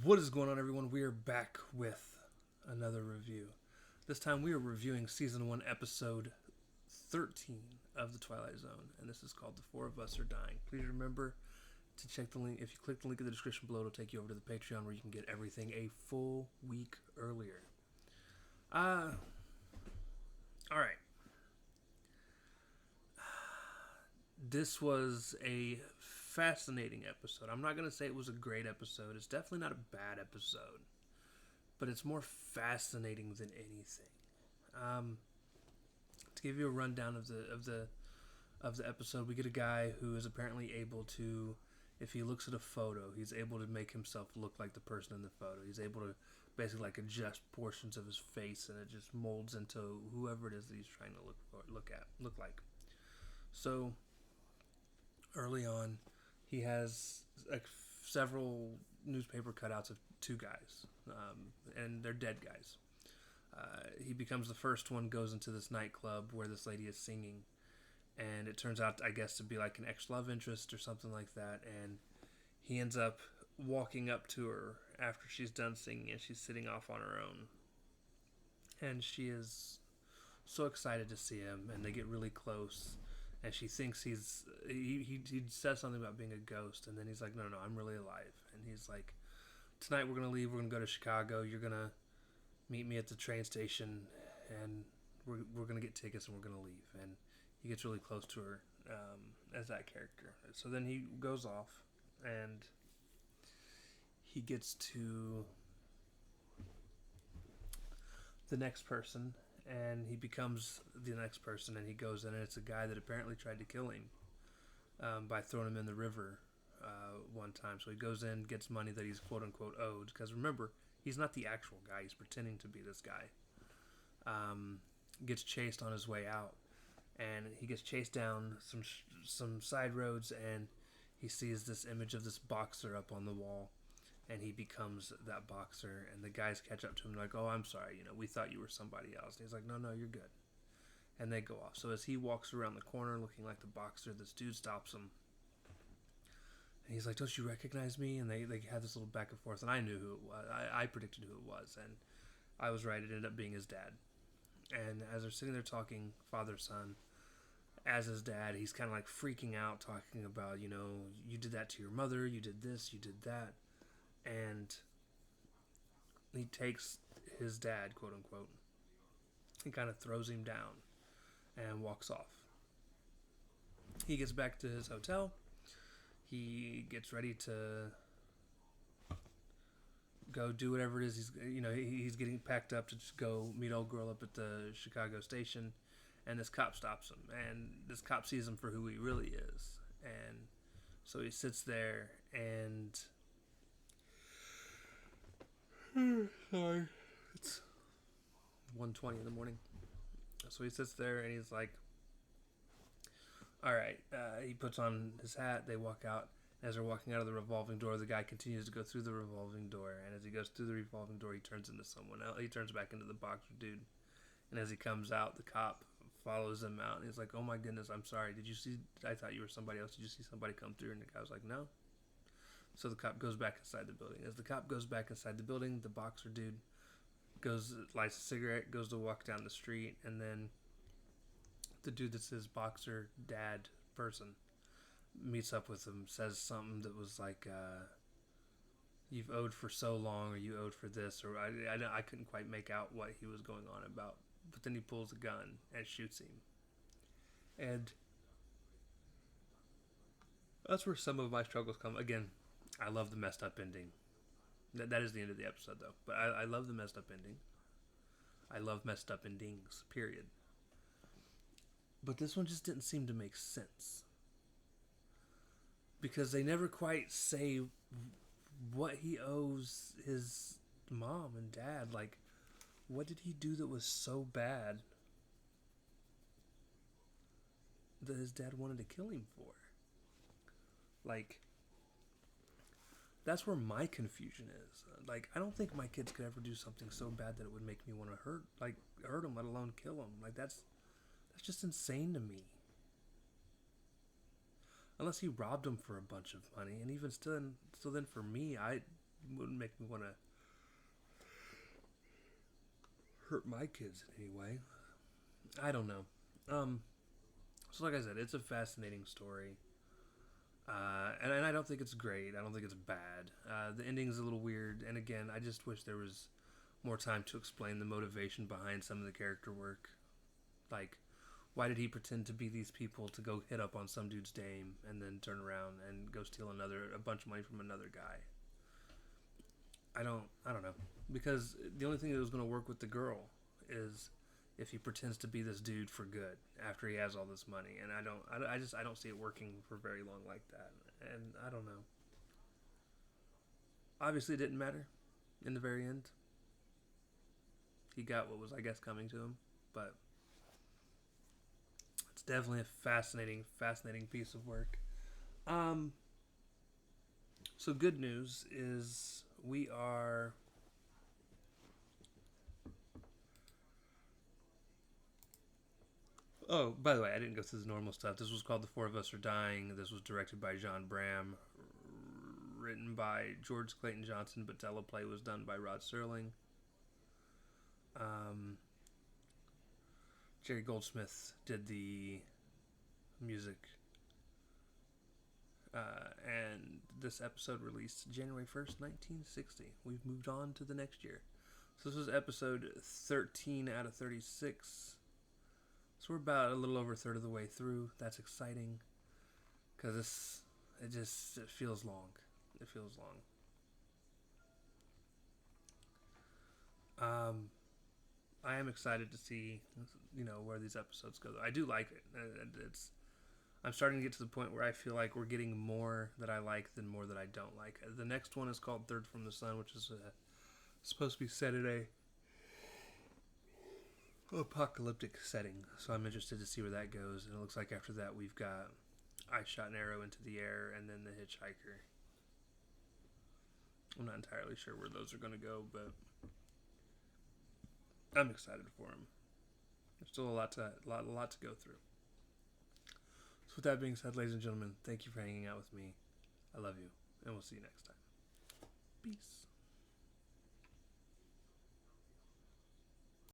What is going on, everyone? We are back with another review. This time we are reviewing Season 1, Episode 13 of The Twilight Zone, and this is called The Four of Us Are Dying. Please remember to check the link. If you click the link in the description below, it'll take you over to the Patreon where you can get everything a full week earlier. Alright. This was a fascinating episode. I'm not going to say it was a great episode. It's definitely not a bad episode. But it's more fascinating than anything. To give you a rundown of the episode, we get a guy who is apparently able to, if he looks at a photo, he's able to make himself look like the person in the photo. He's able to basically like adjust portions of his face, and it just molds into whoever it is that he's trying to look like. So early on, he has like several newspaper cutouts of two guys, and they're dead guys. He becomes the first one, goes into this nightclub where this lady is singing, and it turns out, I guess, to be like an ex-love interest or something like that, and he ends up walking up to her after she's done singing, and she's sitting off on her own. And she is so excited to see him, and they get really close, and she thinks he says something about being a ghost, and then he's like, no, I'm really alive. And he's like, tonight we're going to leave, we're going to go to Chicago, you're going to meet me at the train station, and we're going to get tickets, and we're going to leave. And he gets really close to her as that character. So then he goes off, and he gets to the next person, and he becomes the next person, and he goes in, and it's a guy that apparently tried to kill him by throwing him in the river one time. So he goes in, gets money that he's quote-unquote owed, because remember, he's not the actual guy, he's pretending to be this guy. Gets chased on his way out, and he gets chased down some side roads, and he sees this image of this boxer up on the wall, and he becomes that boxer, and the guys catch up to him like, oh, I'm sorry, we thought you were somebody else. And he's like, no, you're good. And they go off. So as he walks around the corner looking like the boxer, this dude stops him, and he's like, don't you recognize me? And they have this little back and forth, and I knew who it was. I predicted who it was, and I was right. It ended up being his dad. And as they're sitting there talking, father-son, as his dad, he's kind of like freaking out, talking about, you did that to your mother, you did this, you did that. And he takes his dad, quote unquote, and kind of throws him down and walks off. He gets back to his hotel. He gets ready to go do whatever it is. He's getting packed up to just go meet old girl up at the Chicago station, and this cop stops him, and this cop sees him for who he really is, and so he sits there and sorry, it's 1:20 in the morning. So he sits there and he's like, all right. He puts on his hat. They walk out. As they're walking out of the revolving door, the guy continues to go through the revolving door. And as he goes through the revolving door, he turns into someone else. He turns back into the boxer dude. And as he comes out, the cop follows him out. And he's like, oh my goodness, I'm sorry. Did you see? I thought you were somebody else. Did you see somebody come through? And the guy was like, no. So the cop goes back inside the building. As the cop goes back inside the building, the boxer dude lights a cigarette, goes to walk down the street, and then the dude that's his boxer dad person meets up with him, says something that was like, you've owed for so long, or you owed for this, or I couldn't quite make out what he was going on about. But then he pulls a gun and shoots him. And that's where some of my struggles come. Again, I love the messed up ending. That is the end of the episode, though. But I love the messed up ending. I love messed up endings, period. But this one just didn't seem to make sense. Because they never quite say what he owes his mom and dad. Like, what did he do that was so bad that his dad wanted to kill him for? Like, that's where my confusion is. Like, I don't think my kids could ever do something so bad that it would make me want to hurt them, let alone kill them. Like, that's just insane to me. Unless he robbed them for a bunch of money, and even still then for me, wouldn't make me want to hurt my kids in any way. I don't know. So like I said, it's a fascinating story. And I don't think it's great. I don't think it's bad. The ending's a little weird, and again, I just wish there was more time to explain the motivation behind some of the character work. Like, why did he pretend to be these people to go hit up on some dude's dame and then turn around and go steal a bunch of money from another guy? I don't know, because the only thing that was going to work with the girl is if he pretends to be this dude for good after he has all this money, and I don't see it working for very long like that, and I don't know. Obviously, it didn't matter in the very end. He got what was, I guess, coming to him, but it's definitely a fascinating piece of work. Um, so good news is we are. Oh, by the way, I didn't go through the normal stuff. This was called The Four of Us Are Dying. This was directed by John Bram, written by George Clayton Johnson, but teleplay was done by Rod Serling. Um, Jerry Goldsmith did the music. And this episode released January 1st, 1960. We've moved on to the next year. So this was episode 13 out of 36. So we're about a little over a third of the way through. That's exciting. Because it feels long. It feels long. I am excited to see, where these episodes go. I do like it. I'm starting to get to the point where I feel like we're getting more that I like than more that I don't like. The next one is called Third from the Sun, which is supposed to be set in a apocalyptic setting. So I'm interested to see where that goes. And it looks like after that we've got I Shot an Arrow into the Air and then The Hitchhiker. I'm not entirely sure where those are going to go, but I'm excited for them. There's still a lot to go through. So with that being said, ladies and gentlemen, thank you for hanging out with me. I love you, and we'll see you next time. Peace.